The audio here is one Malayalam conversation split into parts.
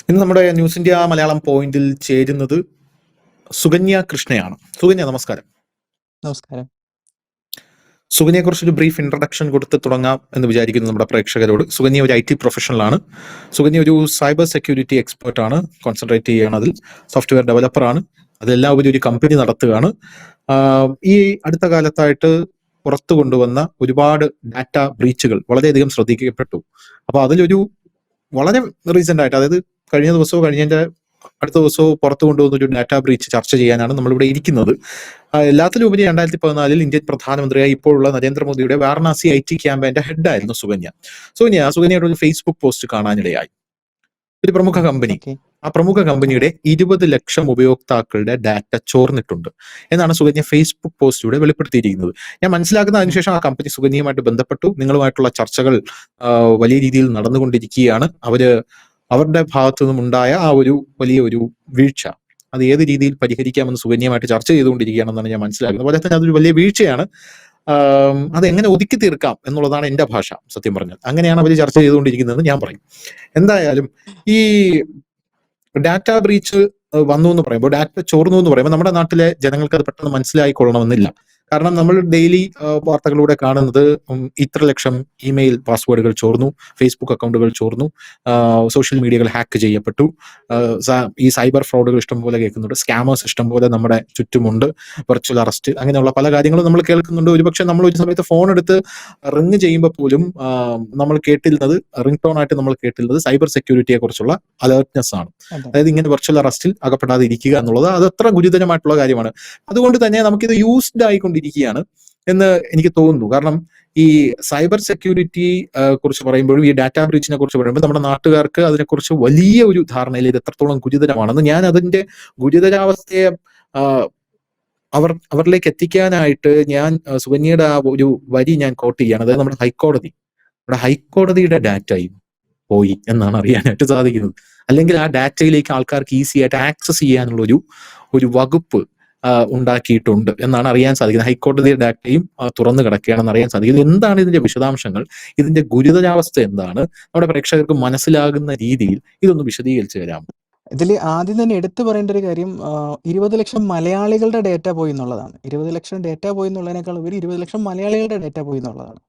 ഇന്ന് നമ്മുടെ ന്യൂസ് ഇന്ത്യ മലയാളം പോയിന്റിൽ ചേരുന്നത് സുകന്യ കൃഷ്ണയാണ്. സുകന്യ, നമസ്കാരം. നമസ്കാരം. സുകന്യയെ കുറിച്ചൊരു ബ്രീഫ് ഇൻട്രഡക്ഷൻ കൊടുത്ത് തുടങ്ങാം എന്ന് വിചാരിക്കുന്നു നമ്മുടെ പ്രേക്ഷകരോട്. സുകന്യ ഒരു IT പ്രൊഫഷണലാണ്. സുകന്യ ഒരു സൈബർ സെക്യൂരിറ്റി എക്സ്പേർട്ട് ആണ്. കോൺസെൻട്രേറ്റ് ചെയ്യണം അതിൽ. സോഫ്റ്റ്വെയർ ഡെവലപ്പറാണ്. അതെല്ലാം ഉപരി ഒരു കമ്പനി നടത്തുകയാണ്. ഈ അടുത്ത കാലത്തായിട്ട് പുറത്തു കൊണ്ടുവന്ന ഒരുപാട് ഡാറ്റ ബ്രീച്ചുകൾ വളരെയധികം ശ്രദ്ധിക്കപ്പെട്ടു. അപ്പൊ അതിലൊരു വളരെ റീസെന്റ് ആയിട്ട്, അതായത് കഴിഞ്ഞ ദിവസവും കഴിഞ്ഞതിന്റെ അടുത്ത ദിവസവും പുറത്തു കൊണ്ടുവന്ന ഒരു ഡാറ്റ ബ്രീച്ച് ചർച്ച ചെയ്യാനാണ് നമ്മളിവിടെ ഇരിക്കുന്നത്. എല്ലാത്തിലും ഉപരി 2014 ഇന്ത്യൻ പ്രധാനമന്ത്രിയായി ഇപ്പോഴുള്ള നരേന്ദ്രമോദിയുടെ വാരണാസി IT ക്യാമ്പയിന്റെ ഹെഡായിരുന്നു സുകന്യ. സുകന്യയുടെ ഒരു ഫേസ്ബുക്ക് പോസ്റ്റ് കാണാനിടയായി. ഒരു പ്രമുഖ കമ്പനി, ഓക്കെ. ആ പ്രമുഖ കമ്പനിയുടെ 20 ലക്ഷം ഉപയോക്താക്കളുടെ ഡാറ്റ ചോർന്നിട്ടുണ്ട് എന്നാണ് സുകന്യ ഫേസ്ബുക്ക് പോസ്റ്റിലൂടെ വെളിപ്പെടുത്തിയിരിക്കുന്നത്. ഞാൻ മനസ്സിലാക്കുന്ന അതിനുശേഷം ആ കമ്പനി സുകന്യയുമായിട്ട് ബന്ധപ്പെട്ടു. നിങ്ങളുമായിട്ടുള്ള ചർച്ചകൾ വലിയ രീതിയിൽ നടന്നുകൊണ്ടിരിക്കുകയാണ്. അവരുടെ ഭാഗത്തു നിന്നും ഉണ്ടായ ആ ഒരു വലിയ ഒരു വീഴ്ച അത് ഏത് രീതിയിൽ പരിഹരിക്കാമെന്ന് സുകന്യമായിട്ട് ചർച്ച ചെയ്തുകൊണ്ടിരിക്കുകയാണെന്നാണ് ഞാൻ മനസ്സിലാക്കുന്നത്. അതുപോലെ തന്നെ അതൊരു വലിയ വീഴ്ചയാണ്. അത് എങ്ങനെ ഒതുക്കി തീർക്കാം എന്നുള്ളതാണ് എന്റെ ഭാഷ, സത്യം പറഞ്ഞാൽ. അങ്ങനെയാണ് അവർ ചർച്ച ചെയ്തുകൊണ്ടിരിക്കുന്നതെന്ന് ഞാൻ പറയും. എന്തായാലും ഈ ഡാറ്റ ബ്രീച്ച് വന്നു എന്ന് പറയുമ്പോൾ, ഡാറ്റ ചോർന്നു എന്ന് പറയുമ്പോൾ നമ്മുടെ നാട്ടിലെ ജനങ്ങൾക്ക് അത് പെട്ടെന്ന് മനസ്സിലായിക്കൊള്ളണമെന്നില്ല. കാരണം നമ്മൾ ഡെയിലി വാർത്തകളിലൂടെ കാണുന്നത് ഇത്ര ലക്ഷം ഇമെയിൽ പാസ്വേഡുകൾ ചോർന്നു, ഫേസ്ബുക്ക് അക്കൗണ്ടുകൾ ചോർന്നു, സോഷ്യൽ മീഡിയകൾ ഹാക്ക് ചെയ്യപ്പെട്ടു, ഈ സൈബർ ഫ്രോഡുകൾ ഇഷ്ടംപോലെ കേൾക്കുന്നുണ്ട്, സ്കാമേഴ്സ് ഇഷ്ടംപോലെ നമ്മുടെ ചുറ്റുമുണ്ട്, വെർച്വൽ അറസ്റ്റ്, അങ്ങനെയുള്ള പല കാര്യങ്ങളും നമ്മൾ കേൾക്കുന്നുണ്ട്. ഒരുപക്ഷെ നമ്മൾ ഒരു സമയത്ത് ഫോൺ എടുത്ത് റിങ് ചെയ്യുമ്പോൾ പോലും നമ്മൾ കേട്ടിരുന്നത്, റിംഗ് ടോൺ ആയിട്ട് നമ്മൾ കേട്ടിരുന്നത് സൈബർ സെക്യൂരിറ്റിയെ കുറിച്ചുള്ള അലേർട്ട്നെസ് ആണ്. അതായത് ഇങ്ങനെ വെർച്വൽ അറസ്റ്റിൽ അകപ്പെടാതെ ഇരിക്കുക എന്നുള്ളത് അത് അത്ര ഗുരുതരമായിട്ടുള്ള കാര്യമാണ്. അതുകൊണ്ട് തന്നെ നമുക്കിത് യൂസ്ഡ് ആയിക്കൊണ്ടിരിക്കുകയാണ് എന്ന് എനിക്ക് തോന്നുന്നു. കാരണം ഈ സൈബർ സെക്യൂരിറ്റി കുറിച്ച് പറയുമ്പോഴും ഈ ഡാറ്റ ബ്രീച്ചിനെ കുറിച്ച് പറയുമ്പോൾ നമ്മുടെ നാട്ടുകാർക്ക് അതിനെക്കുറിച്ച് വലിയ ഒരു ധാരണയിൽ ഇത് എത്രത്തോളം ഗുരുതരമാണെന്ന്, ഞാൻ അതിന്റെ ഗുരുതരാവസ്ഥയെ അവരിലേക്ക് എത്തിക്കാനായിട്ട് ഞാൻ സുകന്യയുടെ ആ ഒരു വരി ഞാൻ കോട്ട് ചെയ്യാണ്. അതായത് നമ്മുടെ ഹൈക്കോടതിയുടെ ഡാറ്റയും പോയി എന്നാണ് അറിയാനായിട്ട് സാധിക്കുന്നത്. അല്ലെങ്കിൽ ആ ഡാറ്റയിലേക്ക് ആൾക്കാർക്ക് ഈസി ആയിട്ട് ആക്സസ് ചെയ്യാനുള്ള ഒരു വകുപ്പ് ഉണ്ടാക്കിയിട്ടുണ്ട് എന്നാണ് അറിയാൻ സാധിക്കുന്നത്. ഹൈക്കോടതിയുടെ ഡാറ്റയും തുറന്നു കിടക്കുകയാണെന്ന് അറിയാൻ സാധിക്കുന്നത്. എന്താണ് ഇതിന്റെ വിശദാംശങ്ങൾ, ഇതിന്റെ ഗുരുതരാവസ്ഥ എന്താണ്, നമ്മുടെ പ്രേക്ഷകർക്ക് മനസ്സിലാകുന്ന രീതിയിൽ ഇതൊന്ന് വിശദീകരിച്ചു തരാം. ഇതിൽ ആദ്യം തന്നെ എടുത്തു പറയേണ്ട ഒരു കാര്യം, 20 ലക്ഷം മലയാളികളുടെ ഡേറ്റ പോയി എന്നുള്ളതാണ്. 20 ലക്ഷം ഡേറ്റ പോയി എന്നുള്ളതിനേക്കാൾ ഉപരി 20 ലക്ഷം മലയാളികളുടെ ഡേറ്റ പോയി എന്നുള്ളതാണ്.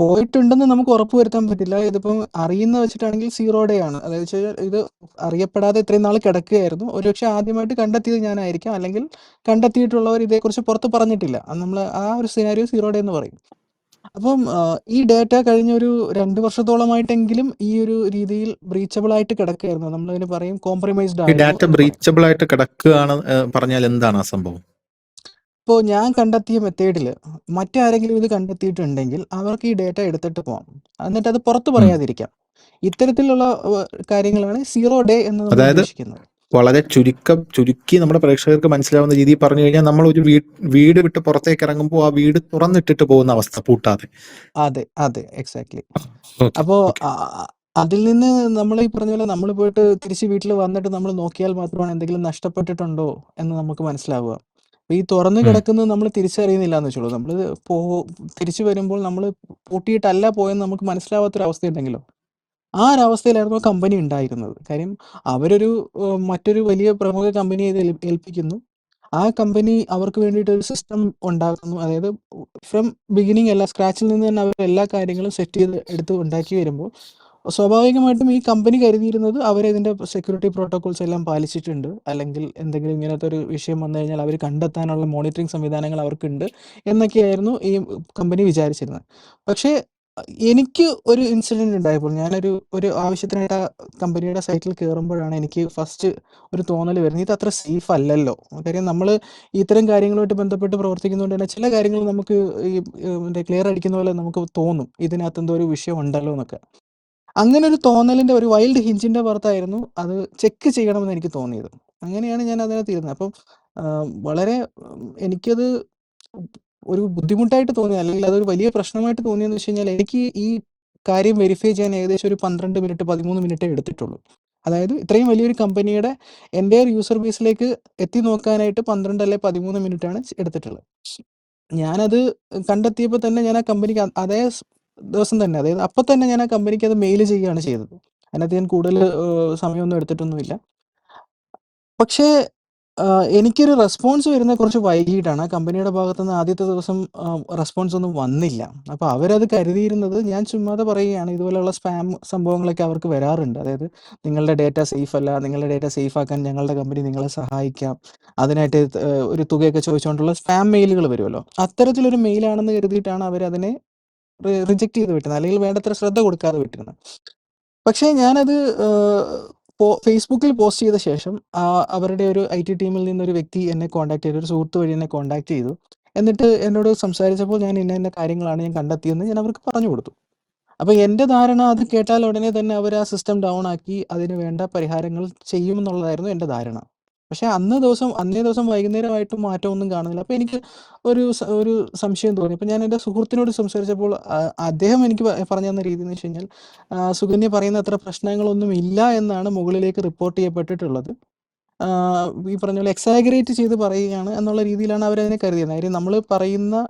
പോയിട്ടുണ്ടെന്ന് നമുക്ക് ഉറപ്പുവരുത്താൻ പറ്റില്ല. ഇതിപ്പം അറിയുന്ന വെച്ചിട്ടാണെങ്കിൽ 0 ഡേ ആണ്. അതായത് ഇത് അറിയപ്പെടാതെ ഇത്രയും നാൾ കിടക്കുകയായിരുന്നു. ഒരുപക്ഷെ ആദ്യമായിട്ട് കണ്ടെത്തിയത് ഞാനായിരിക്കാം, അല്ലെങ്കിൽ കണ്ടെത്തിയിട്ടുള്ളവർ ഇതേക്കുറിച്ച് പുറത്ത് പറഞ്ഞിട്ടില്ല. നമ്മൾ ആ ഒരു സിനാരിയോ 0 ഡേ എന്ന് പറയും. അപ്പം ഈ ഡാറ്റ കഴിഞ്ഞൊരു 2 വർഷത്തോളമായിട്ടെങ്കിലും ഈ ഒരു രീതിയിൽ ബ്രീച്ചബിൾ ആയിട്ട് കിടക്കുകയായിരുന്നു. നമ്മളതിന് പറയും കോംപ്രമൈസ്ഡ് ഈ ആയിരുന്നു ഡാറ്റ എന്ന് പറയും. ബ്രീച്ചബിൾ ആയിട്ട് കിടക്കുകയാണ് പറഞ്ഞാൽ എന്താണ് ആ സംഭവം? ഇപ്പോൾ ഞാൻ കണ്ടെത്തിയ മെത്തേഡിൽ മറ്റാരെങ്കിലും ഇത് കണ്ടെത്തിയിട്ടുണ്ടെങ്കിൽ അവർക്ക് ഈ ഡാറ്റ എടുത്തിട്ട് പോകാം, എന്നിട്ട് അത് പുറത്ത് പറയാതിരിക്കാം. ഇത്തരത്തിലുള്ള കാര്യങ്ങളാണ് 0 ഡേ എന്ന് നമ്മൾ അതായത് ഉദ്ദേശിക്കുന്നത്. വളരെ ചുരുക്കി നമ്മുടെ പ്രേക്ഷകർക്ക് മനസ്സിലാവുന്ന രീതിയിൽ പറഞ്ഞു കഴിഞ്ഞാൽ, നമ്മൾ ഒരു വീട് വിട്ട് പുറത്തേക്ക് ഇറങ്ങുമ്പോൾ ആ വീട് തുറന്നിട്ടിട്ട് പോകുന്ന അവസ്ഥ, പൂട്ടാതെ. അതെ എക്സാക്ട്ലി. അപ്പോൾ അതിൽ നിന്ന് നമ്മൾ ഈ പറഞ്ഞ പോലെ നമ്മൾ പോയിട്ട് തിരിച്ച് വീട്ടിൽ വന്നിട്ട് നമ്മൾ നോക്കിയാൽ മാത്രമാണ് എന്തെങ്കിലും നഷ്ടപ്പെട്ടിട്ടുണ്ടോ എന്ന് നമുക്ക് മനസ്സിലാവുക. അപ്പോൾ ഈ തുറന്നു കിടക്കുന്നത് നമ്മൾ തിരിച്ചറിയുന്നില്ല എന്ന് വെച്ചോളൂ. നമ്മൾ തിരിച്ചു വരുമ്പോൾ നമ്മൾ പൂട്ടിയിട്ടല്ല പോയെന്ന് നമുക്ക് മനസ്സിലാവാത്തൊരവസ്ഥയുണ്ടെങ്കിലോ, ആ ഒരവസ്ഥയിലായിരുന്നു കമ്പനി ഉണ്ടായിരുന്നത്. കാര്യം അവരൊരു മറ്റൊരു വലിയ പ്രമുഖ കമ്പനിയെ ഇത് ഏൽപ്പിക്കുന്നു. ആ കമ്പനി അവർക്ക് വേണ്ടിയിട്ട് ഒരു സിസ്റ്റം ഉണ്ടാക്കുന്നു. അതായത് ഫ്രം ബിഗിനിങ് അല്ല, സ്ക്രാച്ചിൽ നിന്ന് തന്നെ അവർ എല്ലാ കാര്യങ്ങളും സെറ്റ് ചെയ്ത് എടുത്ത് ഉണ്ടാക്കി വരുമ്പോൾ സ്വാഭാവികമായിട്ടും ഈ കമ്പനി കരുതിയിരുന്നത് അവരിതിൻ്റെ സെക്യൂരിറ്റി പ്രോട്ടോകോൾസ് എല്ലാം പാലിച്ചിട്ടുണ്ട്, അല്ലെങ്കിൽ എന്തെങ്കിലും ഇങ്ങനത്തെ ഒരു വിഷയം വന്നു കഴിഞ്ഞാൽ അവർ കണ്ടെത്താനുള്ള മോണിറ്ററിംഗ് സംവിധാനങ്ങൾ അവർക്കുണ്ട് എന്നൊക്കെയായിരുന്നു ഈ കമ്പനി വിചാരിച്ചിരുന്നത്. പക്ഷേ എനിക്ക് ഒരു ഇൻസിഡൻറ്റ് ഉണ്ടായപ്പോൾ, ഒരു ആവശ്യത്തിനായിട്ട് ആ കമ്പനിയുടെ സൈറ്റിൽ കയറുമ്പോഴാണ് എനിക്ക് ഫസ്റ്റ് ഒരു തോന്നൽ വരുന്നത്, ഇത് അത്ര സേഫ് അല്ലല്ലോ. കാര്യം നമ്മൾ ഇത്തരം കാര്യങ്ങളുമായിട്ട് ബന്ധപ്പെട്ട് പ്രവർത്തിക്കുന്നതുകൊണ്ട് തന്നെ ചില കാര്യങ്ങൾ നമുക്ക് ഈ ക്ലിയർ അടിക്കുന്ന പോലെ നമുക്ക് തോന്നും, ഇതിനകത്ത് എന്തോ ഒരു വിഷയം ഉണ്ടല്ലോ എന്നൊക്കെ. അങ്ങനെ ഒരു തോന്നലിൻ്റെ ഒരു വൈൽഡ് ഹിഞ്ചിൻ്റെ പുറത്തായിരുന്നു അത് ചെക്ക് ചെയ്യണമെന്ന് എനിക്ക് തോന്നിയത്. അങ്ങനെയാണ് ഞാൻ അതിനകത്ത് ഇരുന്നത്. അപ്പം വളരെ എനിക്കത് ഒരു ബുദ്ധിമുട്ടായിട്ട് തോന്നി, അല്ലെങ്കിൽ അതൊരു വലിയ പ്രശ്നമായിട്ട് തോന്നിയെന്ന് വെച്ച് കഴിഞ്ഞാൽ, എനിക്ക് ഈ കാര്യം വെരിഫൈ ചെയ്യാൻ ഏകദേശം ഒരു 12 മിനിറ്റ് 13 മിനിറ്റേ എടുത്തിട്ടുള്ളൂ. അതായത് ഇത്രയും വലിയൊരു കമ്പനിയുടെ എൻ്റെ യൂസർ ബേസിലേക്ക് എത്തി നോക്കാനായിട്ട് 12 അല്ലെ 13 മിനിറ്റാണ് എടുത്തിട്ടുള്ളത്. ഞാനത് കണ്ടെത്തിയപ്പോൾ തന്നെ ഞാൻ ആ കമ്പനിക്ക് അതേ ദിവസം തന്നെ, അതായത് അപ്പം തന്നെ ഞാൻ ആ കമ്പനിക്ക് അത് മെയിൽ ചെയ്യുകയാണ് ചെയ്തത്. അതിനകത്ത് ഞാൻ കൂടുതൽ സമയമൊന്നും എടുത്തിട്ടൊന്നുമില്ല. പക്ഷേ എനിക്കൊരു റെസ്പോൺസ് വരുന്നത് കുറച്ച് വൈകിയിട്ടാണ്. കമ്പനിയുടെ ഭാഗത്തുനിന്ന് ആദ്യത്തെ ദിവസം റെസ്പോൺസ് ഒന്നും വന്നില്ല. അപ്പോൾ അവരത് കരുതിയിരുന്നത് ഞാൻ ചുമ്മാതെ പറയുകയാണ്. ഇതുപോലെയുള്ള സ്പാം സംഭവങ്ങളൊക്കെ അവർക്ക് വരാറുണ്ട്. അതായത് നിങ്ങളുടെ ഡാറ്റ സേഫ് അല്ല, നിങ്ങളുടെ ഡാറ്റ സേഫ് ആക്കാൻ ഞങ്ങളുടെ കമ്പനി നിങ്ങളെ സഹായിക്കാം. അതിനായിട്ട് ഒരു തുകയൊക്കെ ചോദിച്ചുകൊണ്ടുള്ള സ്പാം മെയിലുകൾ വരുമല്ലോ. അത്തരത്തിലൊരു മെയിലാണെന്ന് കരുതിയിട്ടാണ് അവരതിനെ റിജക്റ്റ് ചെയ്ത് വിട്ടിരുന്നത്, അല്ലെങ്കിൽ വേണ്ടത്ര ശ്രദ്ധ കൊടുക്കാതെ വിട്ടിരുന്നത്. പക്ഷേ ഞാനത് ഫേസ്ബുക്കിൽ പോസ്റ്റ് ചെയ്ത ശേഷം അവരുടെ ഒരു IT ടീമിൽ നിന്നൊരു വ്യക്തി എന്നെ കോൺടാക്ട് ചെയ്തു. ഒരു സുഹൃത്ത് വഴി എന്നെ കോൺടാക്ട് ചെയ്തു. എന്നിട്ട് എന്നോട് സംസാരിച്ചപ്പോൾ ഞാൻ ഇന്ന കാര്യങ്ങളാണ് ഞാൻ കണ്ടെത്തിയെന്ന് ഞാൻ അവർക്ക് പറഞ്ഞു കൊടുത്തു. അപ്പോൾ എൻ്റെ ധാരണ അത് കേട്ടാൽ ഉടനെ തന്നെ അവർ ആ സിസ്റ്റം ഡൗൺ ആക്കി അതിന് വേണ്ട പരിഹാരങ്ങൾ ചെയ്യുമെന്നുള്ളതായിരുന്നു എൻ്റെ ധാരണ. പക്ഷേ അന്നേ ദിവസം വൈകുന്നേരമായിട്ടും മാറ്റമൊന്നും കാണുന്നില്ല. അപ്പോൾ എനിക്ക് ഒരു സംശയം തോന്നി. അപ്പോൾ ഞാൻ എൻ്റെ സുഹൃത്തിനോട് സംസാരിച്ചപ്പോൾ അദ്ദേഹം എനിക്ക് പറഞ്ഞു തന്ന രീതി എന്ന് വെച്ച് കഴിഞ്ഞാൽ, സുകന്യ പറയുന്ന അത്ര പ്രശ്നങ്ങളൊന്നും ഇല്ല എന്നാണ് മുകളിലേക്ക് റിപ്പോർട്ട് ചെയ്യപ്പെട്ടിട്ടുള്ളത്. ഈ പറഞ്ഞ പോലെ എക്സാഗറേറ്റ് ചെയ്ത് പറയുകയാണ് എന്നുള്ള രീതിയിലാണ് അവരതിനെ കരുതിയത്. കാര്യം നമ്മൾ പറയുന്ന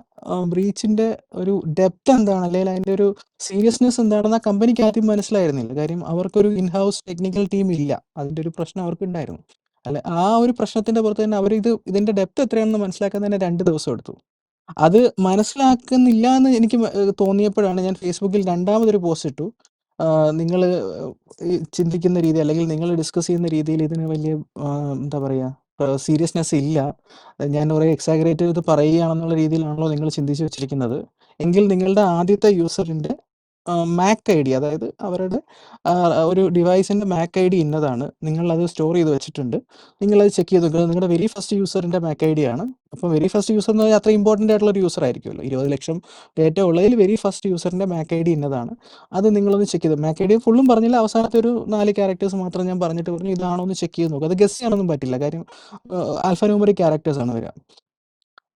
ബ്രീച്ചിൻ്റെ ഒരു ഡെപ്ത് എന്താണ്, അല്ലെങ്കിൽ അതിൻ്റെ ഒരു സീരിയസ്നെസ് എന്താണെന്ന് ആ കമ്പനിക്ക് ആദ്യം മനസ്സിലായിരുന്നില്ല. കാര്യം അവർക്കൊരു ഇൻ ഹൗസ് ടെക്നിക്കൽ ടീം ഇല്ല. അതിൻ്റെ ഒരു പ്രശ്നം അവർക്കുണ്ടായിരുന്നു. അല്ല, ആ ഒരു പ്രശ്നത്തിൻ്റെ പുറത്ത് തന്നെ ഇതിൻ്റെ ഡെപ്ത് എത്രയാണെന്ന് മനസ്സിലാക്കാൻ തന്നെ 2 ദിവസം എടുത്തു. അത് മനസ്സിലാക്കുന്നില്ല എന്ന് എനിക്ക് തോന്നിയപ്പോഴാണ് ഞാൻ ഫേസ്ബുക്കിൽ രണ്ടാമതൊരു പോസ്റ്റ് ഇട്ടു. നിങ്ങൾ ചിന്തിക്കുന്ന രീതി, അല്ലെങ്കിൽ നിങ്ങൾ ഡിസ്കസ് ചെയ്യുന്ന രീതിയിൽ ഇതിന് വലിയ എന്താ പറയുക, സീരിയസ്നെസ് ഇല്ല. ഞാൻ കുറേ എക്സാഗറേറ്റ് ചെയ്ത് പറയുകയാണെന്നുള്ള രീതിയിലാണല്ലോ നിങ്ങൾ ചിന്തിച്ച് വെച്ചിരിക്കുന്നത്. എങ്കിൽ നിങ്ങളുടെ ആദ്യത്തെ യൂസറിൻ്റെ മാക് ID, അതായത് അവരുടെ ഒരു ഡിവൈസിൻ്റെ മാക് ID ഇന്നതാണ്. നിങ്ങളത് സ്റ്റോർ ചെയ്ത് വെച്ചിട്ടുണ്ട്. നിങ്ങളത് ചെക്ക് ചെയ്ത് നോക്കുക. നിങ്ങളുടെ വെരി ഫസ്റ്റ് യൂസറിൻ്റെ മാക് ID ആണ്. അപ്പോൾ വെരി ഫസ്റ്റ് യൂസർ എന്ന് പറഞ്ഞാൽ അത്ര ഇമ്പോർട്ടൻ്റ് ആയിട്ടുള്ള ഒരു യൂസർ ആയിരിക്കുമല്ലോ. 20 ലക്ഷം ഡേറ്റ ഉള്ളതിൽ വെരി ഫസ്റ്റ് യൂസറിൻ്റെ മാക് ID ഇന്നതാണ്. അത് നിങ്ങളൊന്ന് ചെക്ക് ചെയ്ത്, മാക് ID ഫുള്ളും പറഞ്ഞില്ല, അവസാനത്തെ ഒരു 4 ക്യാരക്ടേഴ്സ് മാത്രം ഞാൻ പറഞ്ഞിട്ട് പറഞ്ഞു ഇതാണോ എന്ന് ചെക്ക് ചെയ്ത് നോക്കുക. അത് ഗസ് ചെയ്യാനൊന്നും പറ്റില്ല, കാര്യം ആൽഫാന്യൂമറിക് ക്യാരക്ടേഴ്സാണ് വരിക.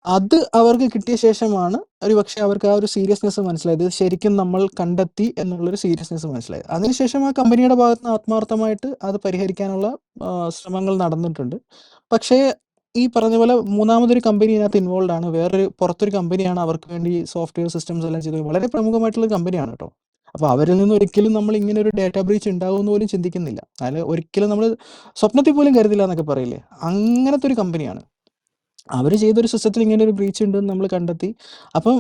അത് അവർക്ക് കിട്ടിയ ശേഷമാണ് ഒരുപക്ഷെ അവർക്ക് ആ ഒരു സീരിയസ്നെസ് മനസ്സിലായത്. ഇത് ശരിക്കും നമ്മൾ കണ്ടെത്തി എന്നുള്ളൊരു സീരിയസ്നെസ് മനസ്സിലായത്. അതിനുശേഷം ആ കമ്പനിയുടെ ഭാഗത്ത് നിന്ന് ആത്മാർത്ഥമായിട്ട് അത് പരിഹരിക്കാനുള്ള ശ്രമങ്ങൾ നടന്നിട്ടുണ്ട്. പക്ഷേ ഈ പറഞ്ഞ പോലെ മൂന്നാമതൊരു കമ്പനി ഇതിനകത്ത് ഇൻവോൾവ് ആണ്. പുറത്തൊരു കമ്പനിയാണ് അവർക്ക് വേണ്ടി സോഫ്റ്റ്വെയർ സിസ്റ്റംസ് എല്ലാം ചെയ്തത്. വളരെ പ്രമുഖമായിട്ടുള്ള കമ്പനിയാണ് കേട്ടോ. അപ്പോൾ അവരിൽ നിന്ന് ഒരിക്കലും നമ്മൾ ഇങ്ങനെ ഒരു ഡാറ്റ ബ്രീച്ച് ഉണ്ടാകുമെന്ന് പോലും ചിന്തിക്കുന്നില്ല. അതിൽ ഒരിക്കലും നമ്മൾ സ്വപ്നത്തിൽ പോലും കരുതില്ല എന്നൊക്കെ പറയില്ലേ, അങ്ങനത്തെ ഒരു കമ്പനിയാണ്. അവർ ചെയ്തൊരു സിസ്റ്റത്തിൽ ഇങ്ങനെ ഒരു ബ്രീച്ച് ഉണ്ടെന്ന് നമ്മൾ കണ്ടെത്തി. അപ്പം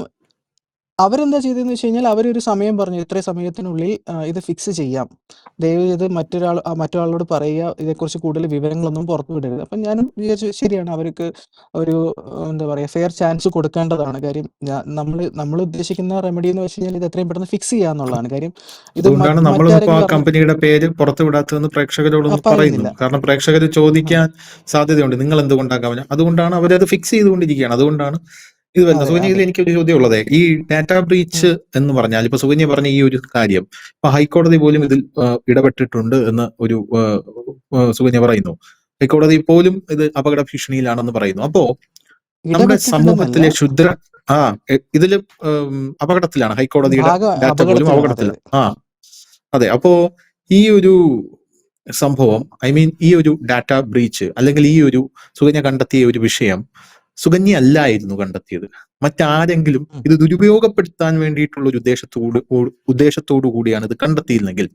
അവരെന്താ ചെയ്തതെന്ന് വെച്ച് കഴിഞ്ഞാൽ, അവരൊരു സമയം പറഞ്ഞു, ഇത്രയും സമയത്തിനുള്ളിൽ ഇത് ഫിക്സ് ചെയ്യാം. ദയവ് ചെയ്ത് മറ്റൊരാളോട് പറയുക, ഇതേക്കുറിച്ച് കൂടുതൽ വിവരങ്ങളൊന്നും പുറത്തു വിടരുത്. അപ്പം ഞാനും വിചാരിച്ചു ശരിയാണ്, അവർക്ക് ഒരു എന്താ പറയുക, ഫെയർ ചാൻസ് കൊടുക്കേണ്ടതാണ്. കാര്യം നമ്മൾ ഉദ്ദേശിക്കുന്ന റെമഡി എന്ന് വെച്ച് കഴിഞ്ഞാൽ ഇത് എത്രയും പെട്ടെന്ന് ഫിക്സ് ചെയ്യുക എന്നുള്ളതാണ്. കാര്യം ഇത് അതുകൊണ്ടാണ് നമ്മളിപ്പോ ആ മറ്റാരെങ്കിലും കമ്പനിയുടെ പേര് പുറത്തു വിടാത്തതെന്ന് പ്രേക്ഷകരോടൊന്ന് പറയുന്നു. പറയുന്നില്ല. കാരണം പ്രേക്ഷകർ ചോദിക്കാൻ സാധ്യതയുണ്ട്, നിങ്ങൾ എന്തുകൊണ്ടാകാം. അതുകൊണ്ടാണ് അവരത് ഫിക്സ് ചെയ്തുകൊണ്ടിരിക്കുകയാണ്. അതുകൊണ്ടാണ് ഇത് വരുന്നത്. അതെ, സുകന്യ, ഇതിൽ അതെ. എനിക്കൊരു ചോദ്യം ഉള്ളത്, ഈ ഡാറ്റ ബ്രീച്ച് എന്ന് പറഞ്ഞാൽ ഇപ്പൊ സുകന്യ പറഞ്ഞ ഈ ഒരു കാര്യം ഇപ്പൊ ഹൈക്കോടതി പോലും ഇതിൽ ഇടപെട്ടിട്ടുണ്ട് എന്ന് ഒരു സുകന്യ പറയുന്നു. ഹൈക്കോടതി പോലും ഇത് അപകട ഭീഷണിയിലാണെന്ന് പറയുന്നു. അപ്പോ നമ്മുടെ ഇടപെട്ടിട്ടുണ്ടെന്നല്ല, സമൂഹത്തിലെ ഇതില് അപകടത്തിലാണ്. ഹൈക്കോടതിയുടെ ഡാറ്റ പോലും അപകടത്തിലാണ്. അതെ, അപകടത്തിലാണ്. അതെ. അതെ. അപ്പോ ഈ ഒരു സംഭവം, ഐ മീൻ ഈ ഒരു ഡാറ്റ ബ്രീച്ച്, അല്ലെങ്കിൽ ഈ ഒരു സുകന്യ കണ്ടെത്തിയ ഒരു വിഷയം സുകന്യ അല്ലായിരുന്നു കണ്ടെത്തിയത്, മറ്റാരെങ്കിലും ഇത് ദുരുപയോഗപ്പെടുത്താൻ വേണ്ടിയിട്ടുള്ള ഒരു ഉദ്ദേശത്തോടു കൂടിയാണ് ഇത് കണ്ടെത്തിയിരുന്നെങ്കിൽ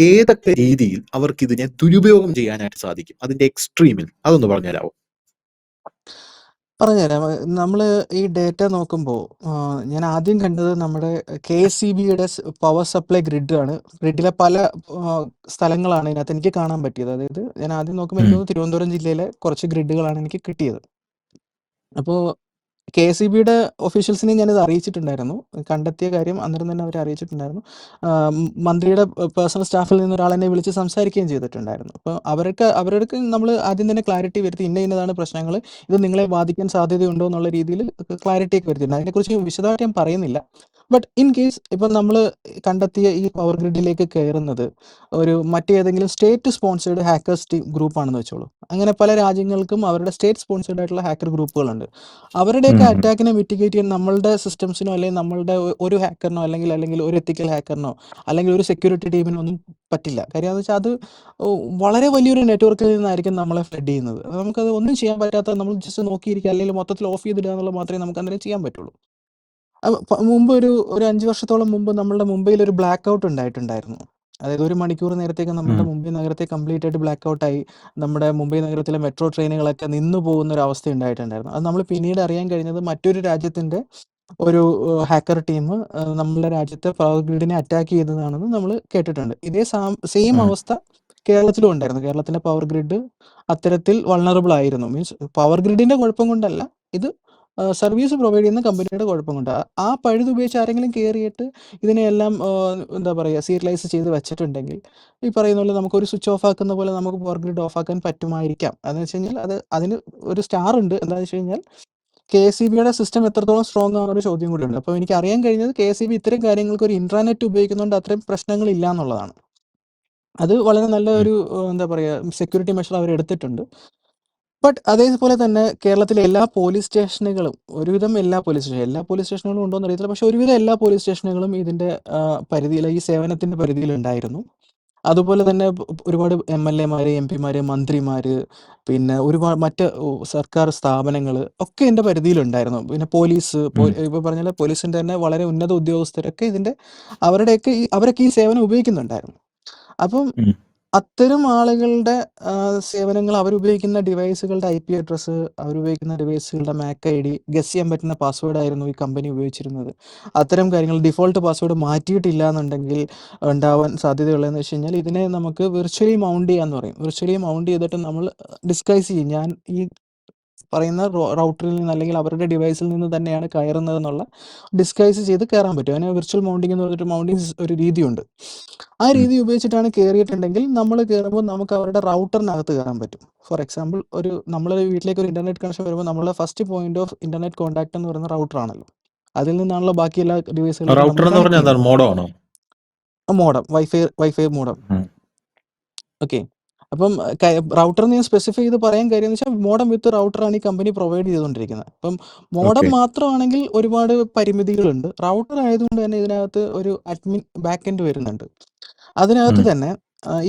ഏതൊക്കെ രീതിയിൽ അവർക്ക് ഇതിനെ ദുരുപയോഗം ചെയ്യാനായിട്ട് സാധിക്കും? അതിന്റെ എക്സ്ട്രീമിൽ അതൊന്ന് പറഞ്ഞുതരാമോ? പറഞ്ഞുതരാം. നമ്മൾ ഈ ഡേറ്റ നോക്കുമ്പോൾ ഞാൻ ആദ്യം കണ്ടത് നമ്മുടെ KSEBയുടെ പവർ സപ്ലൈ ഗ്രിഡാണ്. ഗ്രിഡിലെ പല സ്ഥലങ്ങളാണ് ഇതിനകത്ത് എനിക്ക് കാണാൻ പറ്റിയത്. അതായത് ഞാൻ ആദ്യം നോക്കുമ്പോൾ എനിക്ക് തോന്നുന്നു തിരുവനന്തപുരം ജില്ലയിലെ കുറച്ച് ഗ്രിഡുകളാണ് എനിക്ക് കിട്ടിയത്. അപ്പോൾ KSEBയുടെ ഒഫീഷ്യൽസിനെ ഞാനിത് അറിയിച്ചിട്ടുണ്ടായിരുന്നു. കണ്ടെത്തിയ കാര്യം അന്നേരം തന്നെ അവരെ അറിയിച്ചിട്ടുണ്ടായിരുന്നു. മന്ത്രിയുടെ പേഴ്സണൽ സ്റ്റാഫിൽ നിന്ന് ഒരാളെന്നെ വിളിച്ച് സംസാരിക്കുകയും ചെയ്തിട്ടുണ്ടായിരുന്നു. അപ്പോൾ അവർക്ക് നമ്മൾ ആദ്യം തന്നെ ക്ലാരിറ്റി വരുത്തി, ഇന്നതാണ് പ്രശ്നങ്ങൾ, ഇത് നിങ്ങളെ ബാധിക്കാൻ സാധ്യതയുണ്ടോ എന്നുള്ള രീതിയിൽ ക്ലാരിറ്റിയൊക്കെ വരുത്തിയിട്ടുണ്ട്. അതിനെക്കുറിച്ച് വിശദമായിട്ട് ഞാൻ പറയുന്നില്ല. ബട്ട് ഇൻ കേസ് ഇപ്പം നമ്മൾ കണ്ടെത്തിയ ഈ പവർ ഗ്രിഡിലേക്ക് കയറുന്നത് മറ്റേതെങ്കിലും സ്റ്റേറ്റ് സ്പോൺസേഡ് ഹാക്കേഴ്സ് ഗ്രൂപ്പാണെന്ന് വെച്ചോളൂ. അങ്ങനെ പല രാജ്യങ്ങൾക്കും അവരുടെ സ്റ്റേറ്റ് സ്പോൺസേഡ് ആയിട്ടുള്ള ഹാക്കർ ഗ്രൂപ്പുകളുണ്ട്. അവരുടെയൊക്കെ അറ്റാക്കിനെ മിറ്റിഗേറ്റ് ചെയ്യാൻ നമ്മളുടെ സിസ്റ്റംസിനോ, അല്ലെങ്കിൽ നമ്മളുടെ ഒരു ഹാക്കറിനോ, അല്ലെങ്കിൽ ഒരു എത്തിക്കൽ ഹാക്കറിനോ, അല്ലെങ്കിൽ ഒരു സെക്യൂരിറ്റി ടീമിനോ ഒന്നും പറ്റില്ല. കാര്യം എന്ന് വെച്ചാൽ അത് വളരെ വലിയൊരു നെറ്റ്വർക്കിൽ നിന്നായിരിക്കും നമ്മളെ ഫ്ലഡ് ചെയ്യുന്നത്. നമുക്കത് ഒന്നും ചെയ്യാൻ പറ്റാത്ത, നമ്മൾ ജസ്റ്റ് നോക്കിയിരിക്കുക, അല്ലെങ്കിൽ മൊത്തത്തിൽ ഓഫ് ചെയ്തിടുക എന്നുള്ളത് മാത്രമേ നമുക്ക് അന്നേരം ചെയ്യാൻ പറ്റുള്ളൂ. മുമ്പ് ഒരു 5 വർഷത്തോളം മുമ്പ് നമ്മളുടെ മുംബൈയിൽ ഒരു ബ്ലാക്ക് ഔട്ട് ഉണ്ടായിട്ടുണ്ടായിരുന്നു. അതായത് 1 മണിക്കൂർ നേരത്തേക്ക് നമ്മുടെ ഉം. മുംബൈ നഗരത്തെ കംപ്ലീറ്റ് ആയിട്ട് ബ്ലാക്ക് ഔട്ടായി. നമ്മുടെ മുംബൈ നഗരത്തിലെ മെട്രോ ട്രെയിനുകളൊക്കെ നിന്നു പോകുന്ന ഒരു അവസ്ഥ ഉണ്ടായിട്ടുണ്ടായിരുന്നു. അത് നമ്മൾ പിന്നീട് അറിയാൻ കഴിഞ്ഞത് മറ്റൊരു രാജ്യത്തിന്റെ ഒരു ഹാക്കർ ടീം നമ്മുടെ രാജ്യത്തെ പവർ ഗ്രിഡിനെ അറ്റാക്ക് ചെയ്തതാണെന്ന് നമ്മൾ കേട്ടിട്ടുണ്ട്. ഇതേ സെയിം ഉം. അവസ്ഥ കേരളത്തിലും ഉണ്ടായിരുന്നു. കേരളത്തിലെ പവർ ഗ്രിഡ് അത്തരത്തിൽ വൾണറബിൾ ആയിരുന്നു. മീൻസ് പവർ ഗ്രിഡിന്റെ കുഴപ്പം കൊണ്ടല്ല, ഇത് സർവീസ് പ്രൊവൈഡ് ചെയ്യുന്ന കമ്പനിയുടെ കുഴപ്പം കൊണ്ട്. ആ പഴുത് ഉപയോഗിച്ച് ആരെങ്കിലും കയറിയിട്ട് ഇതിനെയെല്ലാം എന്താ പറയുക, സീരിയലൈസ് ചെയ്ത് വെച്ചിട്ടുണ്ടെങ്കിൽ ഈ പറയുന്ന പോലെ നമുക്കൊരു സ്വിച്ച് ഓഫ് ആക്കുന്ന പോലെ നമുക്ക് പവർ ഗ്രിഡ് ഓഫ് ആക്കാൻ പറ്റുമായിരിക്കാം. അതെന്ന് വെച്ച് കഴിഞ്ഞാൽ അതിന് ഒരു സ്റ്റാർ ഉണ്ട്. എന്താണെന്ന് വെച്ച് കഴിഞ്ഞാൽ KSEBയുടെ സിസ്റ്റം എത്രത്തോളം സ്ട്രോങ് ആണെന്നൊരു ചോദ്യം കൂടിയുണ്ട്. അപ്പോൾ എനിക്ക് അറിയാൻ കഴിഞ്ഞത് KSEB ഇത്തരം കാര്യങ്ങൾക്ക് ഒരു ഇൻട്രാനെറ്റ് ഉപയോഗിക്കുന്നതുകൊണ്ട് അത്രയും പ്രശ്നങ്ങളില്ല എന്നുള്ളതാണ്. അത് വളരെ നല്ല ഉം. ഒരു എന്താ പറയുക, സെക്യൂരിറ്റി മെഷർ അവർ എടുത്തിട്ടുണ്ട്. ബട്ട് അതേപോലെ തന്നെ കേരളത്തിലെ എല്ലാ പോലീസ് സ്റ്റേഷനുകളും, ഒരുവിധം എല്ലാ പോലീസ് സ്റ്റേഷനുകളും ഉണ്ടോ എന്ന് അറിയത്തില്ല, പക്ഷെ ഒരുവിധം എല്ലാ പോലീസ് സ്റ്റേഷനുകളും ഇതിൻ്റെ പരിധിയിൽ, ഈ സേവനത്തിൻ്റെ പരിധിയിലുണ്ടായിരുന്നു. അതുപോലെ തന്നെ ഒരുപാട് MLA-മാർ, MP-മാർ, മന്ത്രിമാർ, പിന്നെ ഒരുപാട് മറ്റ് സർക്കാർ സ്ഥാപനങ്ങൾ ഒക്കെ ഇതിൻ്റെ പരിധിയിലുണ്ടായിരുന്നു. പിന്നെ പോലീസ്, ഉം. ഇപ്പോൾ പറഞ്ഞ പോലെ പോലീസിൻ്റെ തന്നെ വളരെ ഉന്നത ഉദ്യോഗസ്ഥരൊക്കെ അവരൊക്കെ ഈ സേവനം ഉപയോഗിക്കുന്നുണ്ടായിരുന്നു. അപ്പം ഉം. അത്തരം ആളുകളുടെ സേവനങ്ങൾ, അവരുപയോഗിക്കുന്ന ഡിവൈസുകളുടെ IP അഡ്രസ്സ്, അവരുപയോഗിക്കുന്ന ഡിവൈസുകളുടെ MAC ID, ഗസ് ചെയ്യാൻ പറ്റുന്ന പാസ്വേഡ് ആയിരുന്നു ഈ കമ്പനി ഉപയോഗിച്ചിരുന്നത്. അത്തരം കാര്യങ്ങൾ ഡിഫോൾട്ട് പാസ്വേഡ് മാറ്റിയിട്ടില്ല എന്നുണ്ടെങ്കിൽ ഉണ്ടാവാൻ സാധ്യതയുള്ളതെന്ന് വെച്ച് കഴിഞ്ഞാൽ, ഇതിനെ നമുക്ക് വിർച്വലി മൗണ്ട് ചെയ്യാന്ന് പറയും. വിർച്വലി മൗണ്ട് ചെയ്തിട്ട് നമ്മൾ ഡിസ്ഗൈസ് ചെയ്യും, ഞാൻ ഈ പറയുന്ന റൗട്ടറിൽ നിന്ന് അല്ലെങ്കിൽ അവരുടെ ഡിവൈസിൽ നിന്ന് തന്നെയാണ് കയറുന്നതെന്നുള്ള ഡിസ്ഗൈസ് ചെയ്ത് കയറാൻ പറ്റും. അതിന് വിർച്വൽ മൗണ്ടിങ് എന്ന് പറഞ്ഞിട്ട് മൗണ്ടിങ് ഒരു രീതിയുണ്ട്. ആ ഉം. രീതി ഉപയോഗിച്ചിട്ടാണ് കയറിയിട്ടുണ്ടെങ്കിൽ നമ്മൾ കയറുമ്പോൾ നമുക്ക് അവരുടെ റൗട്ടറിനകത്ത് കയറാൻ പറ്റും. ഫോർ എക്സാമ്പിൾ, നമ്മളൊരു വീട്ടിലേക്ക് ഒരു ഇൻ്റർനെറ്റ് കണക്ഷൻ വരുമ്പോൾ നമ്മളെ first point of internet contact എന്ന് പറയുന്ന റൗട്ടറാണല്ലോ. അതിൽ നിന്നാണല്ലോ ബാക്കി എല്ലാ ഡിവൈസുകളിലേക്ക് റൗട്ടർ നമ്മൾ എന്ന് കണക്ട് പറഞ്ഞാൽ എന്താണ്? ചെയ്യുന്നത്. മോഡോ ആണോ? Modem, wifi modem. ഉം. ഓക്കെ. അപ്പം റൗട്ടറിന് ഞാൻ സ്പെസിഫൈ ചെയ്ത് പറയാൻ കാര്യം എന്ന് വെച്ചാൽ, മോഡം വിത്ത് റൗട്ടറാണ് ഈ കമ്പനി പ്രൊവൈഡ് ചെയ്തുകൊണ്ടിരിക്കുന്നത്. അപ്പം മോഡം ഓക്കെ. മാത്രമാണെങ്കിൽ ഒരുപാട് പരിമിതികളുണ്ട്. റൗട്ടർ ആയതുകൊണ്ട് തന്നെ ഇതിനകത്ത് ഒരു അഡ്മിൻ ബാക്ക് എൻഡ് വരുന്നുണ്ട്. അതിനകത്ത് ഉം. തന്നെ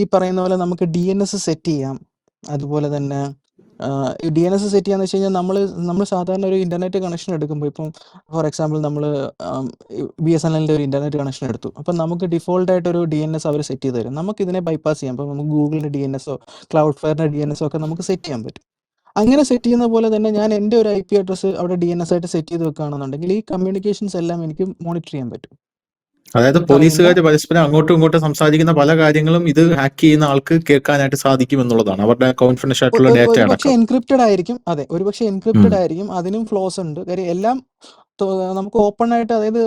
ഈ പറയുന്ന പോലെ നമുക്ക് DNS സെറ്റ് ചെയ്യാം. അതുപോലെ തന്നെ ഈ DNS സെറ്റ് ചെയ്യാന്ന് വെച്ച് കഴിഞ്ഞാൽ, നമ്മൾ സാധാരണ ഒരു ഇൻ്റർനെറ്റ് കണക്ഷൻ എടുക്കുമ്പോൾ, ഇപ്പം ഫോർ എക്സാമ്പിൾ നമ്മൾ BSNLൻ്റെ ഒരു ഇൻ്റർനെറ്റ് കണക്ഷൻ എടുത്തു. അപ്പം നമുക്ക് ഡിഫോൾട്ടായിട്ടൊരു DNS അവർ സെറ്റ് ചെയ്ത് തരും. നമുക്കിതിനെ ബൈപ്പാസ് ചെയ്യാം. അപ്പോൾ നമുക്ക് ഗൂഗിളിൻ്റെ DNSO ക്ലൗഡ്ഫെയറിൻ്റെ DNSO ഒക്കെ നമുക്ക് സെറ്റ് ചെയ്യാൻ പറ്റും. അങ്ങനെ സെറ്റ് ചെയ്യുന്ന പോലെ തന്നെ ഞാൻ എൻ്റെ ഒരു IP അഡ്രസ്സ് അവിടെ DNS ആയിട്ട് സെറ്റ് ചെയ്ത് വെക്കുകയാണെന്നുണ്ടെങ്കിൽ ഈ കമ്മ്യൂണിക്കേഷൻസ് എല്ലാം എനിക്ക് മോണിറ്റർ ചെയ്യാൻ പറ്റും. അതായത് ഈ പറയുന്ന പോലീസുകാർ പരസ്പരം അങ്ങോട്ടും ഇങ്ങോട്ടും സംസാരിക്കുന്ന പല കാര്യങ്ങളും ഇത് ഹാക്ക് ചെയ്യുന്ന ആൾക്ക് കേൾക്കാനായിട്ട് സാധിക്കും എന്നുള്ളതാണ്, അവരുടെ കോൺഫിഡൻഷ്യൽ ആയിട്ടുള്ള ഡേറ്റ ഒരുപക്ഷെ അടക്കം. എൻക്രിപ്റ്റഡ് ആയിരിക്കും. അതെ, ഒരുപക്ഷെ ഉം. എൻക്രിപ്റ്റഡ് ആയിരിക്കും. അതിനും ഫ്ലോസ് ഉണ്ട്. കാര്യം എല്ലാം നമുക്ക് ഓപ്പൺ ആയിട്ട്, അതായത്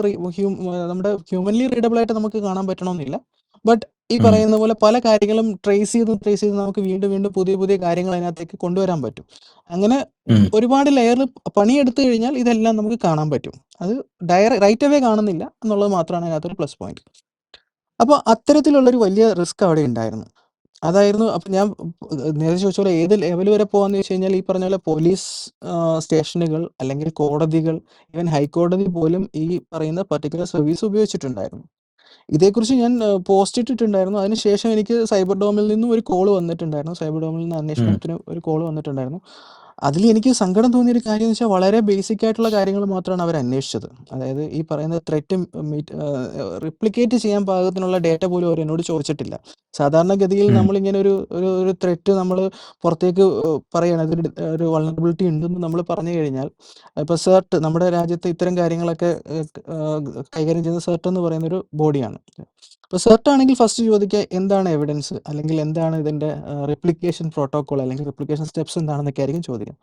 നമ്മുടെ ഹ്യൂമൻലി റീഡബിൾ ആയിട്ട് നമുക്ക് കാണാൻ പറ്റണമെന്നില്ല. ബട്ട് ഈ ഉം. പറയുന്ന പോലെ പല കാര്യങ്ങളും ട്രേസ് ചെയ്ത് നമുക്ക് വീണ്ടും വീണ്ടും പുതിയ പുതിയ കാര്യങ്ങൾ അതിനകത്തേക്ക് കൊണ്ടുവരാൻ പറ്റും. അങ്ങനെ ഉം. ഒരുപാട് ലെയറിൽ പണിയെടുത്തു കഴിഞ്ഞാൽ ഇതെല്ലാം നമുക്ക് കാണാൻ പറ്റും. അത് റൈറ്റ് അവേ കാണുന്നില്ല എന്നുള്ളത് മാത്രമാണ് അതിനകത്തൊരു പ്ലസ് പോയിന്റ്. അപ്പോൾ അത്തരത്തിലുള്ളൊരു വലിയ റിസ്ക് അവിടെ ഉണ്ടായിരുന്നു. അതായിരുന്നു. അപ്പം ഞാൻ നേരത്തെ ചോദിച്ച പോലെ ഏത് ലെവൽ വരെ പോകാമെന്ന് ചോദിച്ചു കഴിഞ്ഞാൽ, ഈ പറഞ്ഞ പോലെ പോലീസ് സ്റ്റേഷനുകൾ, അല്ലെങ്കിൽ കോടതികൾ, ഈവൻ ഹൈക്കോടതി പോലും ഈ പറയുന്ന പർട്ടിക്കുലർ സർവീസ് ഉപയോഗിച്ചിട്ടുണ്ടായിരുന്നു. ഇതേക്കുറിച്ച് ഞാൻ പോസ്റ്റ് ഇട്ടിട്ടുണ്ടായിരുന്നു. അതിനുശേഷം എനിക്ക് സൈബർ ഡോമിൽ നിന്നും ഒരു കോൾ വന്നിട്ടുണ്ടായിരുന്നു. സൈബർ ഡോമിൽ നിന്ന് ഉം. അന്വേഷണത്തിന് ഒരു കോൾ വന്നിട്ടുണ്ടായിരുന്നു. അതിൽ എനിക്ക് സങ്കടം തോന്നിയൊരു കാര്യം എന്ന് വെച്ചാൽ, വളരെ ബേസിക് ആയിട്ടുള്ള കാര്യങ്ങൾ മാത്രമാണ് അവർ അന്വേഷിച്ചത്. അതായത് ഈ പറയുന്ന ത്രെറ്റ് റിപ്ലിക്കേറ്റ് ചെയ്യാൻ പാകത്തിനുള്ള ഡേറ്റ പോലും അവർ എന്നോട് ചോദിച്ചിട്ടില്ല. സാധാരണഗതിയിൽ ഉം. നമ്മളിങ്ങനെ ഒരു ത്രെറ്റ് നമ്മൾ പുറത്തേക്ക് പറയുകയാണ്, ഒരു വൾണറബിലിറ്റി ഉണ്ടെന്ന് നമ്മൾ പറഞ്ഞു കഴിഞ്ഞാൽ, ഇപ്പോൾ CERT, നമ്മുടെ രാജ്യത്ത് ഇത്തരം കാര്യങ്ങളൊക്കെ കൈകാര്യം ചെയ്യുന്ന CERT എന്ന് പറയുന്നൊരു ബോഡിയാണ്. ഇപ്പോൾ CERT ആണെങ്കിൽ ഫസ്റ്റ് ചോദിക്കുക എന്താണ് എവിഡൻസ്, അല്ലെങ്കിൽ എന്താണ് ഇതിൻ്റെ റിപ്ലിക്കേഷൻ പ്രോട്ടോകോൾ, അല്ലെങ്കിൽ റിപ്ലിക്കേഷൻ സ്റ്റെപ്സ് എന്താണെന്നൊക്കെ ആയിരിക്കും ചോദിക്കുക.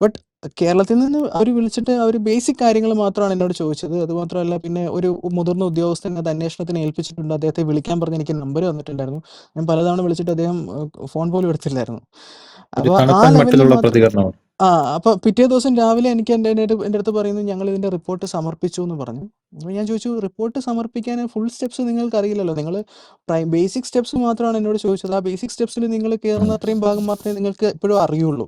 ബട്ട് കേരളത്തിൽ നിന്ന് അവർ വിളിച്ചിട്ട് അവർ ബേസിക് കാര്യങ്ങൾ മാത്രമാണ് എന്നോട് ചോദിച്ചത്. അതുമാത്രമല്ല, പിന്നെ ഒരു മുതിർന്ന ഉദ്യോഗസ്ഥൻ അത് അന്വേഷണത്തിന് ഏൽപ്പിച്ചിട്ടുണ്ട്. അദ്ദേഹത്തെ വിളിക്കാൻ പറഞ്ഞ് എനിക്ക് നമ്പർ തന്നിട്ടുണ്ടായിരുന്നു. ഞാൻ പലതവണ വിളിച്ചിട്ട് അദ്ദേഹം ഫോൺ പോലും എടുത്തില്ലായിരുന്നു. ഒരു അപ്പോൾ ആ തണുപ്പൻ ലെവലിൽ മട്ടിലുള്ള മാത്രം. പ്രതികരണമാണ്. അപ്പോൾ പിറ്റേ ദിവസം രാവിലെ എനിക്ക് എൻ്റെ അടുത്ത് പറയുന്നു, ഞങ്ങൾ ഇതിൻ്റെ റിപ്പോർട്ട് സമർപ്പിച്ചു എന്ന് പറഞ്ഞു. അപ്പോൾ ഞാൻ ചോദിച്ചു, റിപ്പോർട്ട് സമർപ്പിക്കാൻ ഫുൾ സ്റ്റെപ്സ് നിങ്ങൾക്ക് അറിയില്ലല്ലോ, നിങ്ങൾ ബേസിക് സ്റ്റെപ്സ് മാത്രമാണ് എന്നോട് ചോദിച്ചത്. ആ ബേസിക് സ്റ്റെപ്സിൽ നിങ്ങൾ ഉം. കയറുന്ന അത്രയും ഭാഗം മാത്രമേ നിങ്ങൾക്ക് ഇപ്പോഴും അറിയുള്ളൂ.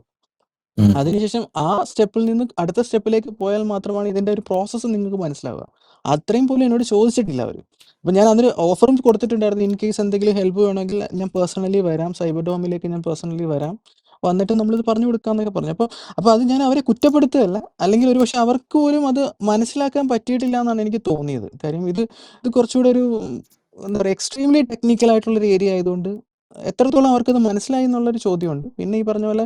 ഉം. അതിനുശേഷം ആ സ്റ്റെപ്പിൽ നിന്ന് അടുത്ത സ്റ്റെപ്പിലേക്ക് പോയാൽ മാത്രമാണ് ഇതിൻ്റെ ഒരു പ്രോസസ്സ് നിങ്ങൾക്ക് മനസ്സിലാവുക. അത്രയും പോലും എന്നോട് ചോദിച്ചിട്ടില്ല അവർ. അപ്പോൾ ഞാൻ അതിന് ഓഫറും കൊടുത്തിട്ടുണ്ടായിരുന്നു, ഇൻ കേസ് എന്തെങ്കിലും ഹെൽപ്പ് വേണമെങ്കിൽ ഞാൻ പേഴ്സണലി വരാം, സൈബർ ഡോമിലേക്ക് ഞാൻ പേഴ്സണലി വരാം, വന്നിട്ട് നമ്മളിത് പറഞ്ഞു കൊടുക്കാമെന്നൊക്കെ പറഞ്ഞു. അപ്പോൾ അത് ഞാൻ അവരെ കുറ്റപ്പെടുത്തുകയല്ല, അല്ലെങ്കിൽ ഒരു പക്ഷേ അവർക്ക് പോലും അത് മനസ്സിലാക്കാൻ പറ്റിയിട്ടില്ല എന്നാണ് എനിക്ക് തോന്നിയത്. കാര്യം ഇത് കുറച്ചുകൂടെ എന്താ പറയുക, എക്സ്ട്രീംലി ടെക്നിക്കൽ ആയിട്ടുള്ളൊരു ഏരിയ ആയതുകൊണ്ട് എത്രത്തോളം അവർക്കത് മനസ്സിലായി എന്നുള്ളൊരു ചോദ്യമുണ്ട്. പിന്നെ ഈ പറഞ്ഞ പോലെ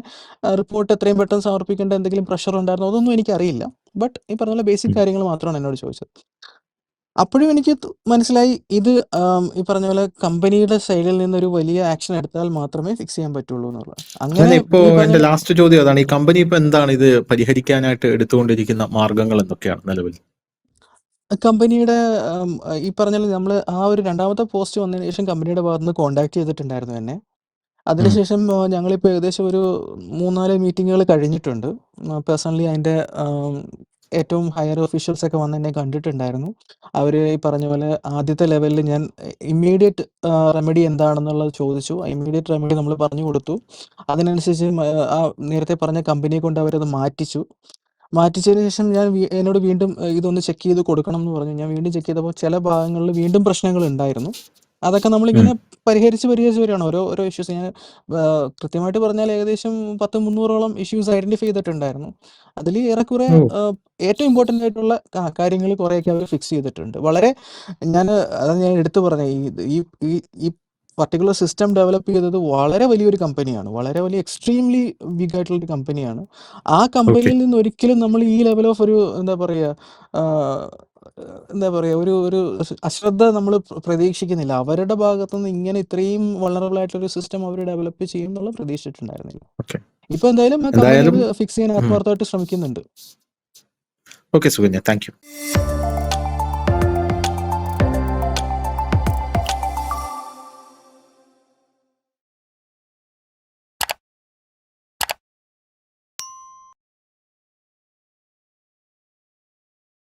റിപ്പോർട്ട് എത്രയും പെട്ടെന്ന് സമർപ്പിക്കേണ്ട എന്തെങ്കിലും പ്രഷർ ഉണ്ടായിരുന്നോ അതൊന്നും എനിക്കറിയില്ല. ബട്ട് ഈ പറഞ്ഞ പോലെ ബേസിക് ഉം. കാര്യങ്ങൾ മാത്രമാണ് എന്നോട് ചോദിച്ചത്. അപ്പോഴും എനിക്ക് മനസ്സിലായി ഇത് ഈ പറഞ്ഞ പോലെ കമ്പനിയുടെ സൈഡിൽ നിന്നൊരു വലിയ ആക്ഷൻ എടുത്താൽ മാത്രമേ ഫിക്സ് ചെയ്യാൻ പറ്റുള്ളൂ എന്നുള്ളത്. അങ്ങനെ അതന്നെ ഇപ്പോ ഈ പറഞ്ഞ എന്റെ ലാസ്റ്റ് ചോദ്യം അതാണ്. ഈ കമ്പനി ഇപ്പൊ എന്താണ് ഇത് പരിഹരിക്കാനായിട്ട് എടുത്തുകൊണ്ടിരിക്കുന്ന മാർഗങ്ങൾ എന്തൊക്കെയാണ് നിലവിൽ? കമ്പനിയുടെ ഈ പറഞ്ഞ പോലെ നമ്മൾ ആ ഒരു രണ്ടാമത്തെ പോസ്റ്റ് വന്നതിന് ശേഷം കമ്പനിയുടെ ഭാഗത്ത് നിന്ന് കോൺടാക്ട് ചെയ്തിട്ടുണ്ടായിരുന്നു എന്നെ. ഉം. അതിനുശേഷം ഞങ്ങളിപ്പോൾ ഏകദേശം ഒരു 3-4 മീറ്റിങ്ങുകൾ കഴിഞ്ഞിട്ടുണ്ട്. പേഴ്സണലി അതിൻ്റെ ഏറ്റവും ഹയർ ഒഫീഷ്യൽസ് ഒക്കെ വന്ന് എന്നെ കണ്ടിട്ടുണ്ടായിരുന്നു. അവർ ഈ പറഞ്ഞ പോലെ ആദ്യത്തെ ലെവലിൽ ഞാൻ ഇമ്മീഡിയറ്റ് റെമഡി എന്താണെന്നുള്ളത് ചോദിച്ചു. ആ ഇമ്മീഡിയറ്റ് റെമഡി നമ്മൾ പറഞ്ഞു കൊടുത്തു. അതിനനുസരിച്ച് ആ നേരത്തെ പറഞ്ഞ കമ്പനിയെ കൊണ്ട് അവരത് മാറ്റിച്ചതിന് ശേഷം ഞാൻ എന്നോട് വീണ്ടും ഇതൊന്ന് ചെക്ക് ചെയ്ത് കൊടുക്കണം എന്ന് പറഞ്ഞു. ഞാൻ വീണ്ടും ചെക്ക് ചെയ്തപ്പോൾ ചില ഭാഗങ്ങളിൽ വീണ്ടും പ്രശ്നങ്ങൾ ഉണ്ടായിരുന്നു. അതൊക്കെ ഉം. നമ്മളിങ്ങനെ പരിഹരിച്ച് വരികയാണ്. ഓരോ ഇഷ്യൂസ് ഞാൻ കൃത്യമായിട്ട് പറഞ്ഞാൽ ഏകദേശം 10-300ഓളം ഇഷ്യൂസ് ഐഡന്റിഫൈ ചെയ്തിട്ടുണ്ടായിരുന്നു. അതിൽ ഏറെക്കുറെ ഓ. ഏറ്റവും ഇമ്പോർട്ടൻ്റ് ആയിട്ടുള്ള കാര്യങ്ങൾ കുറേയൊക്കെ അവർ ഫിക്സ് ചെയ്തിട്ടുണ്ട്. വളരെ അതാണ് ഞാൻ എടുത്തു പറഞ്ഞത്. ഈ ഈ ഈ പർട്ടിക്കുലർ സിസ്റ്റം ഡെവലപ്പ് ചെയ്തത് വളരെ വലിയൊരു കമ്പനിയാണ്. വളരെ വലിയ എക്സ്ട്രീംലി ബിഗ് ആയിട്ടുള്ളൊരു കമ്പനിയാണ്. ആ ഓക്കെ. കമ്പനിയിൽ നിന്ന് ഒരിക്കലും നമ്മൾ ഈ ലെവൽ ഓഫ് ഒരു എന്താ പറയുക ഒരു അശ്രദ്ധ നമ്മൾ പ്രതീക്ഷിക്കുന്നില്ല. അവരുടെ ഭാഗത്തുനിന്ന് ഇങ്ങനെ ഇത്രയും വൾനറബിൾ ആയിട്ടുള്ളൊരു സിസ്റ്റം അവർ ഡെവലപ്പ് ചെയ്യും എന്നുള്ള പ്രതീക്ഷിച്ചിട്ടുണ്ടായിരുന്നില്ല. ഓക്കെ. ഇപ്പോൾ എന്തായാലും ആ കമ്പനി എന്തായാലും അത് ഫിക്സ് ചെയ്യാൻ ആത്മാർത്ഥമായിട്ട് ശ്രമിക്കുന്നുണ്ട്. Okay Sukanya, thank you.